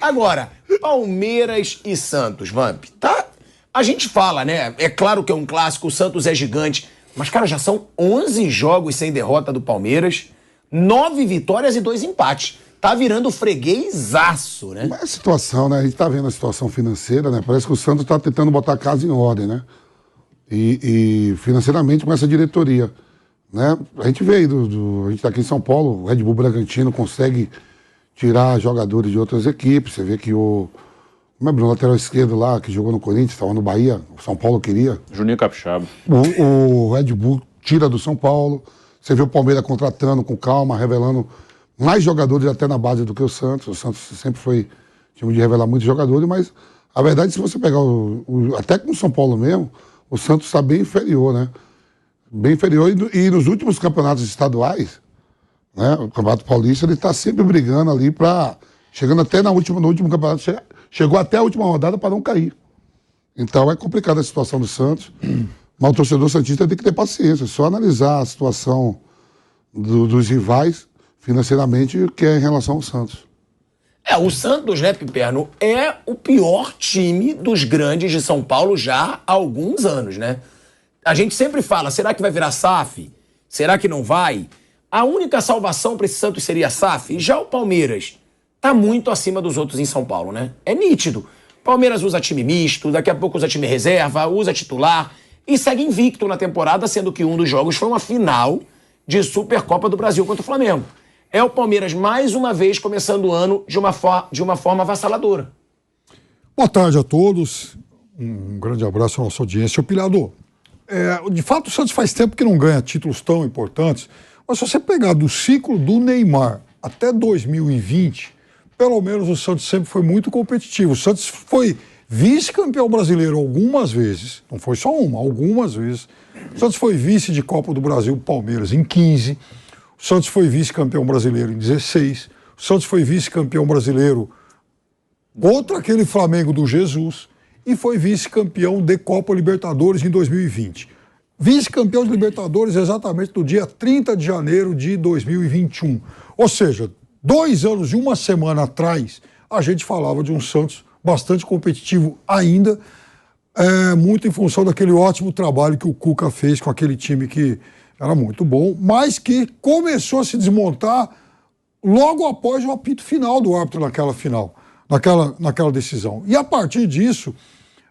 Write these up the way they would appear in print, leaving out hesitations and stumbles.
Agora, Palmeiras e Santos, Vamp, tá? A gente fala, né? É claro que é um clássico, o Santos é gigante, mas, cara, já são 11 jogos sem derrota do Palmeiras, 9 vitórias e 2 empates. Tá virando freguesaço, né? Mas a situação, né? A gente tá vendo a situação financeira, né? Parece que o Santos tá tentando botar a casa em ordem, né? E financeiramente com essa diretoria, né? A gente vê aí, a gente tá aqui em São Paulo, o Red Bull Bragantino consegue tirar jogadores de outras equipes. Você vê que lembra o lateral esquerdo lá, que jogou no Corinthians, estava no Bahia, o São Paulo queria. Juninho Capixaba. O Red Bull tira do São Paulo. Você vê o Palmeiras contratando com calma, revelando mais jogadores até na base do que o Santos. O Santos sempre foi time de revelar muitos jogadores, mas a verdade, se você pegar até com o São Paulo mesmo, o Santos está bem inferior, né? Bem inferior. E nos últimos campeonatos estaduais, né? O Campeonato Paulista, ele está sempre brigando ali para... Chegando até no último campeonato, chegou até a última rodada para não cair. Então é complicada a situação do Santos. Mas o torcedor santista tem que ter paciência, só analisar a situação dos rivais financeiramente, que é em relação ao Santos. O Santos, né, Piperno, é o pior time dos grandes de São Paulo já há alguns anos, né? A gente sempre fala, será que vai virar SAF? Será que não vai? A única salvação para esse Santos seria a SAF. E já o Palmeiras tá muito acima dos outros em São Paulo, né? É nítido. Palmeiras usa time misto, daqui a pouco usa time reserva, usa titular e segue invicto na temporada, sendo que um dos jogos foi uma final de Supercopa do Brasil contra o Flamengo. É o Palmeiras, mais uma vez, começando o ano de uma forma avassaladora. Boa tarde a todos. Um grande abraço à nossa audiência. Pilhador, de fato o Santos faz tempo que não ganha títulos tão importantes, mas se você pegar do ciclo do Neymar até 2020, pelo menos o Santos sempre foi muito competitivo. O Santos foi vice-campeão brasileiro algumas vezes, não foi só uma, algumas vezes. O Santos foi vice de Copa do Brasil, Palmeiras, em 15. O Santos foi vice-campeão brasileiro em 16. O Santos foi vice-campeão brasileiro contra aquele Flamengo do Jesus e foi vice-campeão de Copa Libertadores em 2020. Vice-campeão de Libertadores exatamente no dia 30 de janeiro de 2021. Ou seja, 2 anos e uma semana atrás, a gente falava de um Santos bastante competitivo ainda, muito em função daquele ótimo trabalho que o Cuca fez com aquele time que era muito bom, mas que começou a se desmontar logo após o apito final do árbitro naquela decisão. E a partir disso,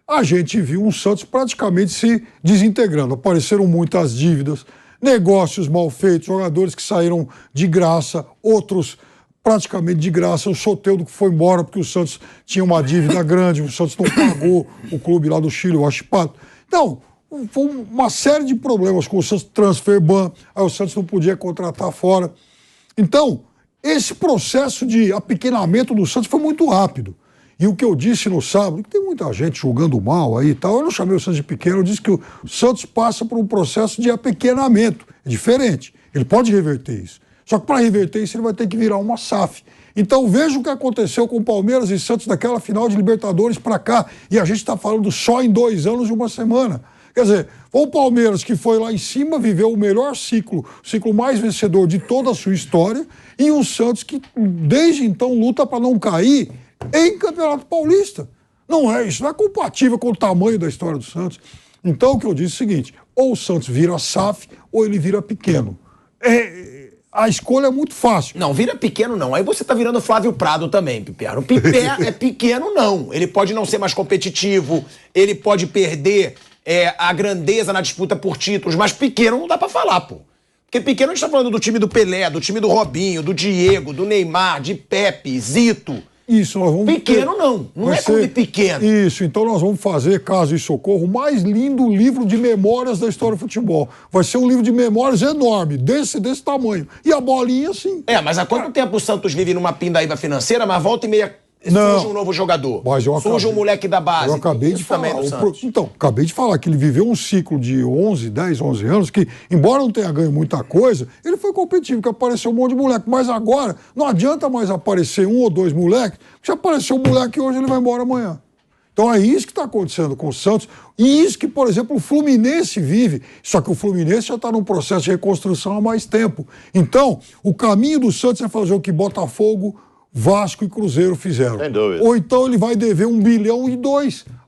a gente viu um Santos praticamente se desintegrando. Apareceram muitas dívidas, negócios mal feitos, jogadores que saíram de graça, outros praticamente de graça. O Soteldo que foi embora porque o Santos tinha uma dívida grande, o Santos não pagou o clube lá do Chile, o Huachipato. Então, foi uma série de problemas com o Santos, transfer ban, aí o Santos não podia contratar fora. Então, esse processo de apequenamento do Santos foi muito rápido. E o que eu disse no sábado, que tem muita gente julgando mal aí e tal, eu não chamei o Santos de pequeno, eu disse que o Santos passa por um processo de apequenamento. É diferente, ele pode reverter isso. Só que para reverter isso ele vai ter que virar uma SAF. Então veja o que aconteceu com o Palmeiras e Santos daquela final de Libertadores para cá. E a gente está falando só em 2 anos e uma semana. Quer dizer, o Palmeiras que foi lá em cima, viveu o melhor ciclo, o ciclo mais vencedor de toda a sua história, e o Santos que desde então luta para não cair em Campeonato Paulista. Isso não é compatível com o tamanho da história do Santos. Então o que eu disse é o seguinte, ou o Santos vira SAF ou ele vira pequeno. A escolha é muito fácil. Não, vira pequeno não. Aí você tá virando Flávio Prado também, Piperno. É pequeno não. Ele pode não ser mais competitivo, ele pode perder a grandeza na disputa por títulos, mas pequeno não dá pra falar, pô. Porque pequeno a gente tá falando do time do Pelé, do time do Robinho, do Diego, do Neymar, de Pepe, Zito. Isso, nós vamos pequeno não é clube pequeno. Isso, então nós vamos fazer, caso e socorro, o mais lindo livro de memórias da história do futebol. Vai ser um livro de memórias enorme, desse tamanho. E a bolinha, assim. Mas há quanto tempo o Santos vive numa pindaíba financeira, mas volta e meia surge um novo jogador. Surge um moleque da base. Eu acabei de falar. Acabei de falar que ele viveu um ciclo de 10, 11 anos, que, embora não tenha ganho muita coisa, ele foi competitivo, que apareceu um monte de moleque. Mas agora, não adianta mais aparecer 1 ou 2 moleques, porque se aparecer um moleque hoje, ele vai embora amanhã. Então é isso que está acontecendo com o Santos. E isso que, por exemplo, o Fluminense vive. Só que o Fluminense já está num processo de reconstrução há mais tempo. Então, o caminho do Santos é fazer o que Botafogo, Vasco e Cruzeiro fizeram. Sem dúvida. Ou então ele vai dever 1,2 bilhão.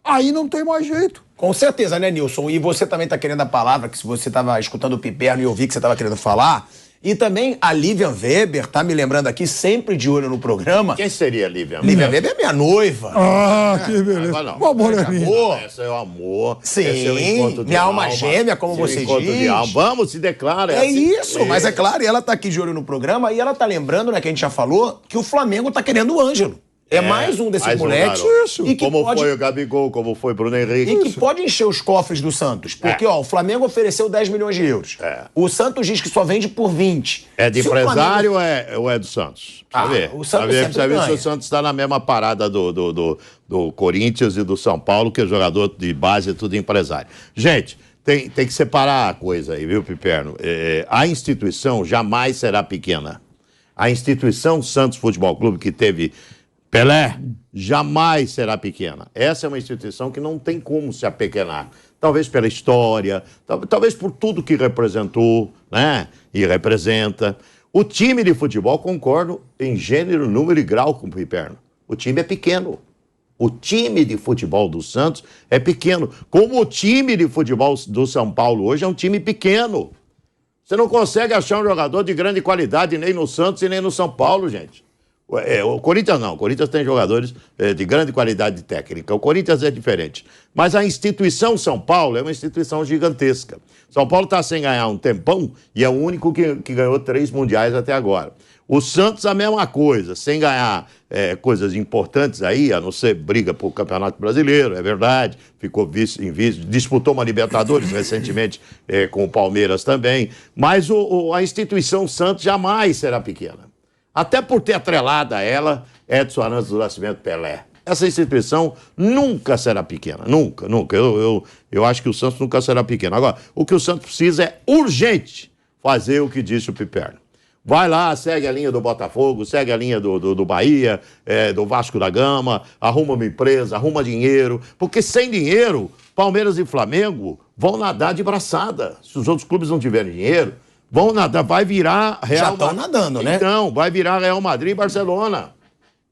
Aí não tem mais jeito. Com certeza, né, Nilson? E você também tá querendo a palavra, que se você tava escutando o Piperno e ouvi que você tava querendo falar. E também a Lívia Weber, tá me lembrando aqui, sempre de olho no programa. Quem seria a Lívia? Lívia Weber é minha noiva. Que beleza. Uma moreninha. Esse é o amor. Sim, esse é o encontro de minha alma gêmea, como Esse é o você encontro diz. de alma. Vamos, se declara. É assim. isso, mas é claro, e ela tá aqui de olho no programa e ela tá lembrando, né, que a gente já falou, que o Flamengo tá querendo o Ângelo. É mais um desses mais um moleques. garoto. Isso. E que como pode... foi o Gabigol, como foi o Bruno Henrique. E que pode encher os cofres do Santos. Porque, ó, o Flamengo ofereceu 10 milhões de euros. O Santos diz que só vende por 20. É de Se o empresário Flamengo... ou é do Santos? O Santos Precisa ver se ganha. o Santos está na mesma parada do Corinthians e do São Paulo, que é jogador de base é tudo empresário. Gente, tem que separar a coisa aí, viu, Piperno? A instituição jamais será pequena. A instituição Santos Futebol Clube, que teve Pelé, jamais será pequena. Essa é uma instituição que não tem como se apequenar. Talvez pela história, talvez por tudo que representou, né? E representa. O time de futebol, concordo em gênero, número e grau com o Piperno. O time é pequeno. O time de futebol do Santos é pequeno. Como o time de futebol do São Paulo hoje é um time pequeno. Você não consegue achar um jogador de grande qualidade nem no Santos e nem no São Paulo, gente. O Corinthians não. O Corinthians tem jogadores de grande qualidade técnica. O Corinthians é diferente. Mas a instituição São Paulo é uma instituição gigantesca. São Paulo está sem ganhar um tempão e é o único que ganhou 3 mundiais até agora. O Santos, a mesma coisa, sem ganhar coisas importantes aí, a não ser briga por Campeonato Brasileiro, é verdade, ficou disputou uma Libertadores recentemente com o Palmeiras também, mas a instituição Santos jamais será pequena. Até por ter atrelado a ela Edson Arantes do Nascimento Pelé. Essa instituição nunca será pequena, nunca. Eu acho que o Santos nunca será pequeno. Agora, o que o Santos precisa é urgente fazer o que disse o Piperno. Vai lá, segue a linha do Botafogo, segue a linha do Bahia, do Vasco da Gama, arruma uma empresa, arruma dinheiro, porque sem dinheiro, Palmeiras e Flamengo vão nadar de braçada. Se os outros clubes não tiverem dinheiro, vão nadar, vai virar Real Já estão nadando, né? Então, vai virar Real Madrid e Barcelona.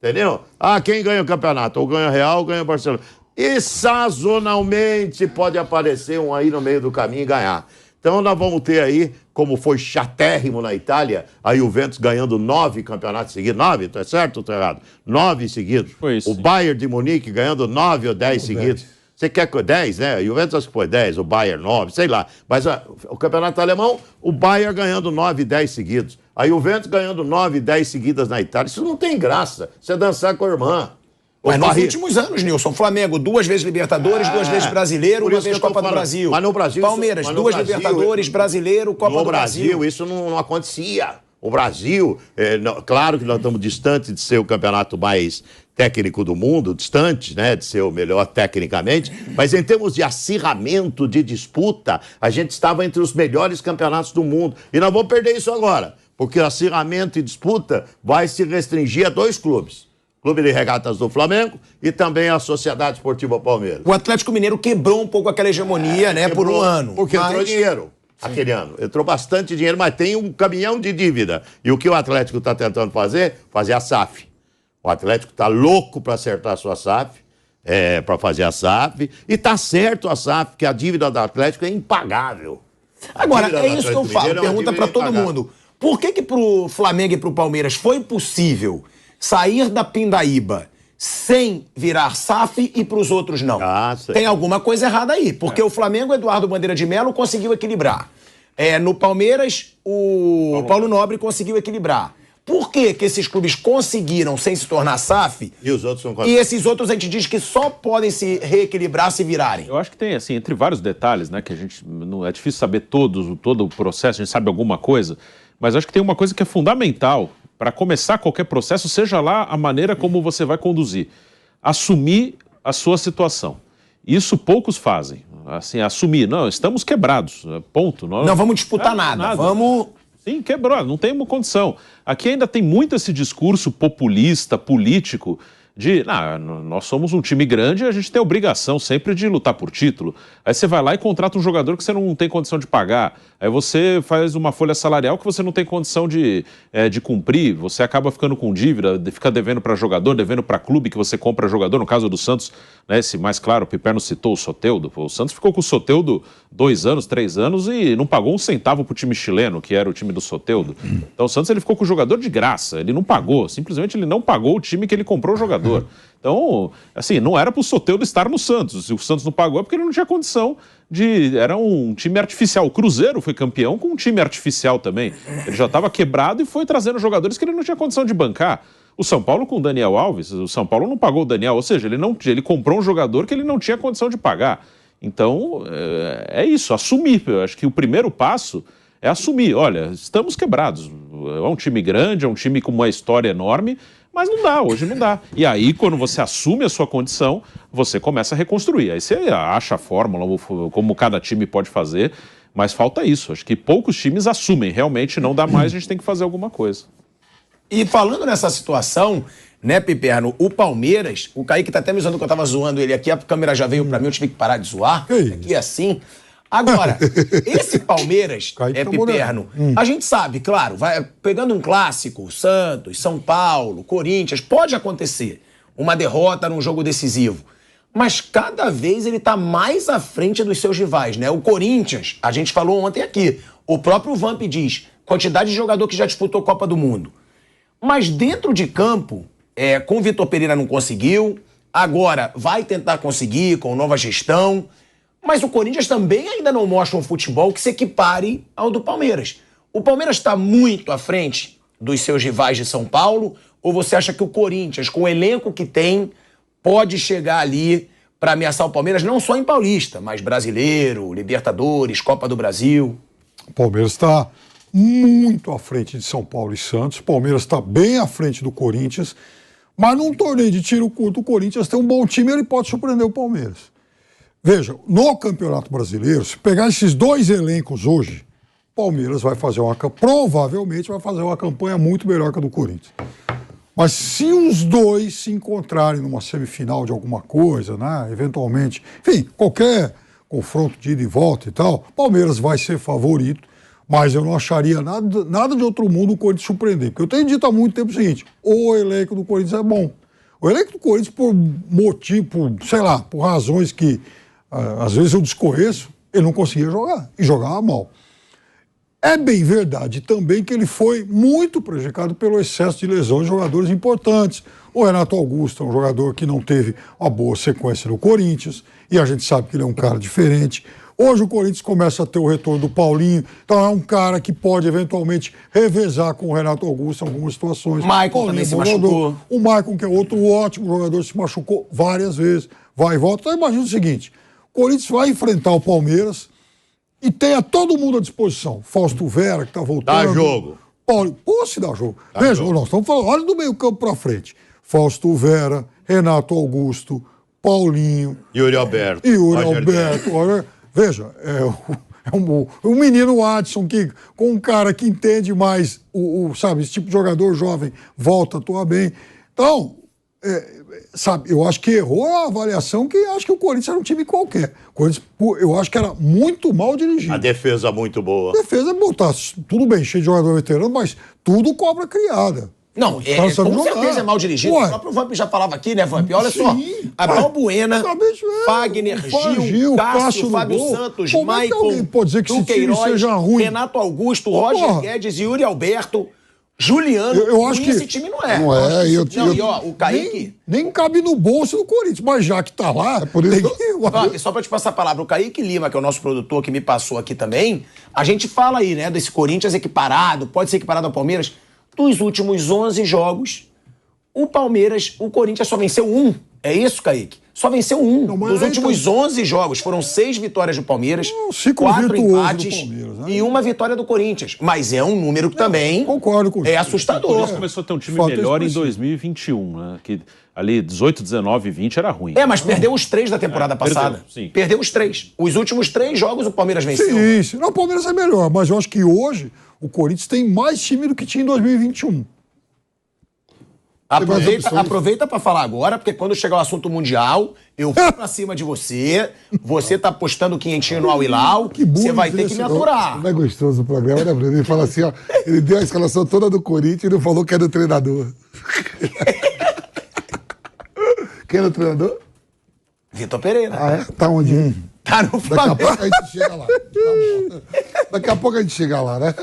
Entendeu? Quem ganha o campeonato? Ou ganha Real ou ganha Barcelona. E sazonalmente pode aparecer um aí no meio do caminho e ganhar. Então nós vamos ter aí, como foi chatérrimo na Itália, a Juventus ganhando 9 campeonatos seguidos. 9, tá certo ou tá errado? 9 seguidos. Foi isso. O Bayern de Munique ganhando 9 ou 10 seguidos. Você quer que 10, né? O Juventus acho que foi 10, o Bayern 9, sei lá. Mas o campeonato alemão, o Bayern ganhando 9, 10 seguidos. A Juventus ganhando 9, 10 seguidas na Itália. Isso não tem graça. Você dançar com a irmã. Mas nos últimos anos, Nilson, Flamengo, 2 vezes Libertadores, 2 vezes Brasileiro, 1 vez Copa do Brasil. Mas no Brasil... Palmeiras, 2 Libertadores, Brasileiro, Copa do Brasil. No Brasil, isso não acontecia. O Brasil, claro que nós estamos distantes de ser o campeonato mais técnico do mundo, distante, né, de ser o melhor tecnicamente, mas em termos de acirramento, de disputa, a gente estava entre os melhores campeonatos do mundo. E nós vamos perder isso agora, porque acirramento e disputa vai se restringir a 2 clubes. Clube de Regatas do Flamengo e também a Sociedade Esportiva Palmeiras. O Atlético Mineiro quebrou um pouco aquela hegemonia, né, por um ano. Porque entrou dinheiro. Aquele ano. Entrou bastante dinheiro, mas tem um caminhão de dívida. E o que o Atlético está tentando fazer? Fazer a SAF. O Atlético está louco para acertar a sua SAF, para fazer a SAF. E está certo a SAF, que a dívida do Atlético é impagável. Agora, é isso que eu falo. Pergunta para todo mundo. Por que pro Flamengo e pro Palmeiras foi possível sair da pindaíba sem virar SAF e pros outros não? Tem alguma coisa errada aí. Porque o Flamengo, Eduardo Bandeira de Melo, conseguiu equilibrar. No Palmeiras, o Paulo Nobre conseguiu equilibrar. Por que esses clubes conseguiram sem se tornar SAF? E os outros não E esses outros a gente diz que só podem se reequilibrar se virarem. Eu acho que tem, assim, entre vários detalhes, né, que a gente não é difícil saber todo o processo, a gente sabe alguma coisa, mas acho que tem uma coisa que é fundamental para começar qualquer processo, seja lá a maneira como você vai conduzir. Assumir a sua situação. Isso poucos fazem. Assim, assumir, não, estamos quebrados, ponto. Não vamos disputar nada, vamos... Sim, quebrou, não tem uma condição. Aqui ainda tem muito esse discurso populista, político, nós somos um time grande e a gente tem a obrigação sempre de lutar por título. Aí você vai lá e contrata um jogador que você não tem condição de pagar. Aí você faz uma folha salarial que você não tem condição de cumprir. Você acaba ficando com dívida, fica devendo para jogador, devendo para clube que você compra jogador. No caso do Santos, né, esse mais claro, o Piperno citou o Soteldo. O Santos ficou com o Soteldo 2 anos, 3 anos e não pagou um centavo pro time chileno, que era o time do Soteldo. Então o Santos ele ficou com o jogador de graça. Ele não pagou. Simplesmente ele não pagou o time que ele comprou o jogador. Então, assim, não era pro Soteldo estar no Santos. Se o Santos não pagou é porque ele não tinha condição de... Era um time artificial. O Cruzeiro foi campeão com um time artificial também. Ele já estava quebrado e foi trazendo jogadores que ele não tinha condição de bancar. O São Paulo com o Daniel Alves, o São Paulo não pagou o Daniel, ou seja, ele comprou um jogador que ele não tinha condição de pagar. Então, é isso, assumir. Eu acho que o primeiro passo é assumir. Olha, estamos quebrados. É um time grande, é um time com uma história enorme, mas não dá, hoje não dá. E aí, quando você assume a sua condição, você começa a reconstruir. Aí você acha a fórmula, como cada time pode fazer, mas falta isso. Acho que poucos times assumem. Realmente não dá mais, a gente tem que fazer alguma coisa. E falando nessa situação, né, Piperno, o Palmeiras, o Kaique tá até me zoando que eu tava zoando ele aqui, a câmera já veio pra mim, eu tive que parar de zoar. Aqui é assim. Agora, esse Palmeiras, Piperno, a gente sabe, claro, vai pegando um clássico, Santos, São Paulo, Corinthians, pode acontecer uma derrota num jogo decisivo. Mas cada vez ele tá mais à frente dos seus rivais, né? O Corinthians, a gente falou ontem aqui, o próprio Vamp diz, quantidade de jogador que já disputou Copa do Mundo. Mas dentro de campo, com o Vitor Pereira não conseguiu, agora vai tentar conseguir com nova gestão, mas o Corinthians também ainda não mostra um futebol que se equipare ao do Palmeiras. O Palmeiras está muito à frente dos seus rivais de São Paulo, ou você acha que o Corinthians, com o elenco que tem, pode chegar ali para ameaçar o Palmeiras, não só em Paulista, mas Brasileiro, Libertadores, Copa do Brasil? O Palmeiras está muito à frente de São Paulo e Santos. O Palmeiras está bem à frente do Corinthians. Mas num torneio de tiro curto, o Corinthians tem um bom time e ele pode surpreender o Palmeiras. Veja, no Campeonato Brasileiro, se pegar esses dois elencos hoje, o Palmeiras vai fazer provavelmente vai fazer uma campanha muito melhor que a do Corinthians. Mas se os dois se encontrarem numa semifinal de alguma coisa, né, eventualmente, enfim, qualquer confronto de ida e volta e tal, o Palmeiras vai ser favorito. Mas eu não acharia nada de outro mundo o Corinthians surpreender. Porque eu tenho dito há muito tempo o seguinte, o elenco do Corinthians é bom. O elenco do Corinthians, por motivo, sei lá, por razões que às vezes eu desconheço, ele não conseguia jogar. E jogava mal. É bem verdade também que ele foi muito prejudicado pelo excesso de lesão de jogadores importantes. O Renato Augusto é um jogador que não teve uma boa sequência no Corinthians. E a gente sabe que ele é um cara diferente. Hoje o Corinthians começa a ter o retorno do Paulinho, então é um cara que pode eventualmente revezar com o Renato Augusto em algumas situações. Maicon também se machucou. O Maicon, que é outro ótimo jogador, se machucou várias vezes, vai e volta. Então imagina o seguinte, o Corinthians vai enfrentar o Palmeiras e tenha todo mundo à disposição. Fausto Vera, que está voltando. Dá jogo. Paulo, se dá jogo. Veja, nós estamos falando, olha do meio campo para frente. Fausto Vera, Renato Paulinho. Yuri Alberto. Olha, veja, o menino Adson, que com um cara que entende mais, sabe, esse tipo de jogador jovem volta a atuar bem. Então, sabe, eu acho que errou a avaliação que acho que o Corinthians era um time qualquer. O Corinthians, eu acho que era muito mal dirigido. A defesa muito boa. A defesa é boa, tá, tudo bem, cheio de jogador veterano, mas tudo cobra criada. Não, com certeza é mal dirigido. O próprio Vamp já falava aqui, né, Vamp? Olha só, Abel Buena, Fagner, Gil, Cássio, Fábio Santos, Maicon, Duqueiroz, Renato Augusto, Roger Guedes, Yuri Alberto, Juliano. Eu acho que esse time não é. Não é. E ó, o Kaique... Nem cabe no bolso do Corinthians, mas já que tá lá... por isso só pra te passar a palavra, o Kaique Lima, que é o nosso produtor, que me passou aqui também, a gente fala aí, né, desse Corinthians equiparado, pode ser equiparado ao Palmeiras. Dos últimos 11 jogos, o Corinthians só venceu um. É isso, Kaique? Só venceu um. Dos últimos 11 jogos, foram 6 vitórias do Palmeiras, 4 empates e uma vitória do Corinthians. Mas é um número que também concordo com assustador. O Corinthians começou a ter um time melhor em 2021, né? Que ali 18, 19 e 20 era ruim. Mas perdeu os 3 da temporada passada. Perdeu os 3. Os últimos 3 jogos o Palmeiras venceu. Sim. Não, o Palmeiras é melhor, mas eu acho que hoje o Corinthians tem mais time do que tinha em 2021. Aproveita pra falar agora, porque quando chegar o assunto mundial, eu vou pra cima de você. Você tá postando 500 no Al Hilal. Você vai ter que me aturar. Não é gostoso o programa, né, Bruno? Ele fala assim, ó. Ele deu a escalação toda do Corinthians e não falou que é do treinador. Quem é o treinador? Vitor Pereira. Ah, é? Tá onde? Tá no Daqui a Flamengo. pouco a gente chega lá. Tá bom. Daqui a pouco a gente chega lá, né?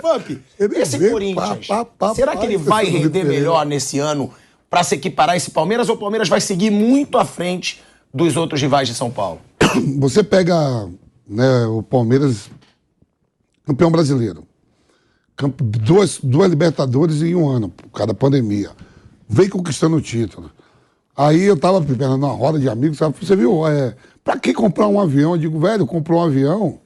Vamp, esse Corinthians, será que ele vai render melhor nesse ano pra se equiparar a esse Palmeiras ou o Palmeiras vai seguir muito à frente dos outros rivais de São Paulo? Você pega, né, o Palmeiras, campeão brasileiro, duas Libertadores em um ano, por causa da pandemia. Veio conquistando o título. Aí eu tava numa roda de amigos, sabe? Você viu, pra que comprar um avião? Eu digo, velho, comprou um avião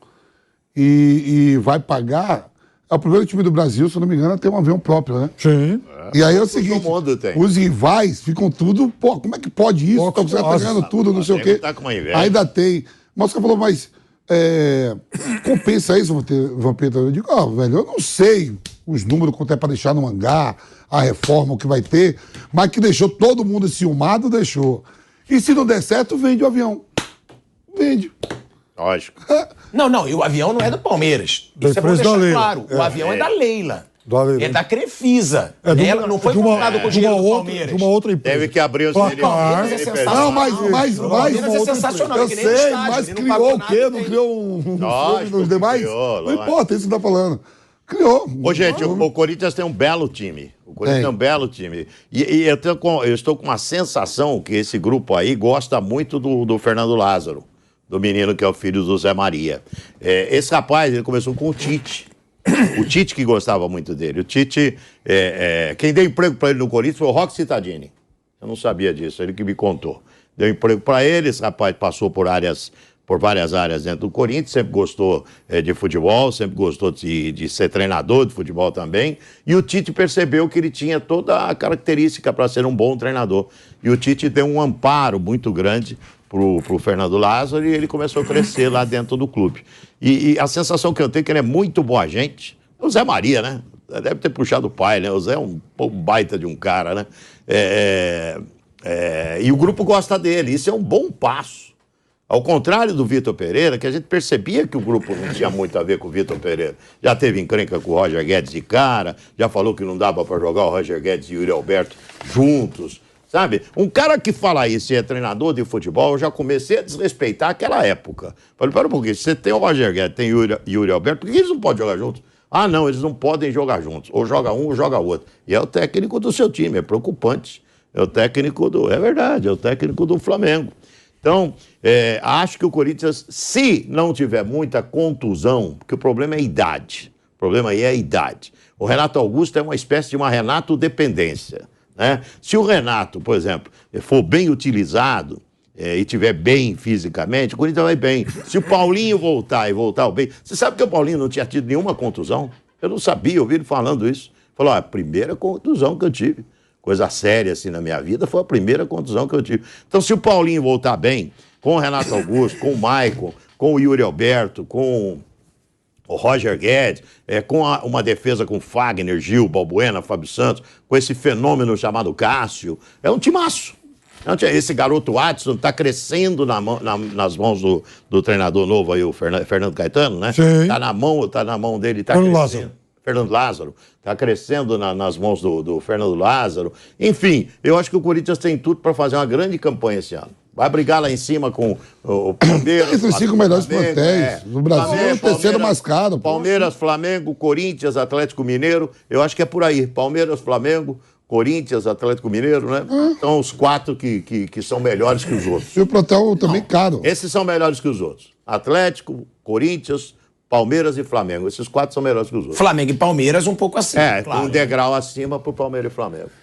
e vai pagar. É o primeiro time do Brasil, se eu não me engano, a ter um avião próprio, né? Sim. E aí é o seguinte, mundo tem. os rivais ficam tudo, pô, como é que pode isso? Então, você tá ganhando tudo, não sei o quê. Tá com uma inveja. Ainda tem. Mas você falou, mas compensa isso, Vampeta? Eu digo, velho, eu não sei os números quanto é pra deixar no hangar, a reforma, o que vai ter, mas que deixou todo mundo enciumado, deixou. E se não der certo, vende o avião. Vende. Lógico. Não, e o avião não é do Palmeiras. Da Isso é bom empresa da deixar Leila. claro. O avião é da Leila. Da Leila. É da Crefisa. de Ela não foi comprado com o dinheiro do Palmeiras. De uma outra empresa. Teve que abrir os Placar. É CNPJ. Não, mas O Palmeiras é sensacional, eu que nem o sei, estádio, mas ele não criou pagou o nada quê? e Não tem. criou um Lógico filme nos que demais? criou, Não lógico. importa, isso que você tá falando. Criou. Ô, gente, o Corinthians tem um belo time. O Corinthians tem um belo time. E eu estou com uma sensação que esse grupo aí gosta muito do Fernando Lázaro, do menino que é o filho do Zé Maria. Esse rapaz, ele começou com o Tite. O Tite que gostava muito dele. O Tite, quem deu emprego para ele no Corinthians foi o Roque Cittadini. Eu não sabia disso, ele que me contou. Deu emprego para ele, esse rapaz passou por várias áreas dentro do Corinthians, sempre gostou de futebol, sempre gostou de ser treinador de futebol também. E o Tite percebeu que ele tinha toda a característica para ser um bom treinador. E o Tite deu um amparo muito grande pro Fernando Lázaro e ele começou a crescer lá dentro do clube. E a sensação que eu tenho é que ele é muito boa gente. O Zé Maria, né? Deve ter puxado o pai, né? O Zé é um baita de um cara, né? E o grupo gosta dele. Isso é um bom passo. Ao contrário do Vitor Pereira, que a gente percebia que o grupo não tinha muito a ver com o Vitor Pereira. Já teve encrenca com o Roger Guedes de cara, já falou que não dava para jogar o Roger Guedes e o Yuri Alberto juntos, sabe? Um cara que fala isso e é treinador de futebol, eu já comecei a desrespeitar aquela época. Falei, pera um pouquinho, se você tem o Roger Guedes, tem o Yuri Alberto, por que eles não podem jogar juntos? Ah, não, eles não podem jogar juntos. Ou joga um ou joga outro. E é o técnico do seu time, é preocupante. É o técnico é verdade, é o técnico do Flamengo. Então, acho que o Corinthians, se não tiver muita contusão, porque o problema é a idade. O problema aí é a idade. O Renato Augusto é uma espécie de uma Renato-dependência, né? Se o Renato, por exemplo, for bem utilizado e estiver bem fisicamente, o Corinthians vai bem. Se o Paulinho voltar bem... Você sabe que o Paulinho não tinha tido nenhuma contusão? Eu não sabia, eu ouvi ele falando isso. Falou, a primeira contusão que eu tive. Coisa séria assim na minha vida, foi a primeira contusão que eu tive. Então, se o Paulinho voltar bem, com o Renato Augusto, com o Maicon, com o Yuri Alberto, com o Roger Guedes, com uma defesa com Fagner, Gil, Balbuena, Fábio Santos, com esse fenômeno chamado Cássio, é um timaço. Esse garoto Adson está crescendo nas mãos do treinador novo aí, o Fernando Caetano, né? Está na mão dele, está crescendo. Fernando Lázaro, está crescendo nas mãos do Fernando Lázaro. Enfim, eu acho que o Corinthians tem tudo para fazer uma grande campanha esse ano. Vai brigar lá em cima com o Palmeiras. Entre os 5 melhores plantéis. No Brasil é o terceiro mais caro. Palmeiras, Flamengo, Corinthians, Atlético Mineiro. Eu acho que é por aí. Palmeiras, Flamengo, Corinthians, Atlético Mineiro, né? São os 4 que são melhores que os outros. E o plantel também caro. Esses são melhores que os outros. Atlético, Corinthians, Palmeiras e Flamengo. Esses 4 são melhores que os outros. Flamengo e Palmeiras um pouco acima, claro. Um degrau acima pro Palmeiras e Flamengo.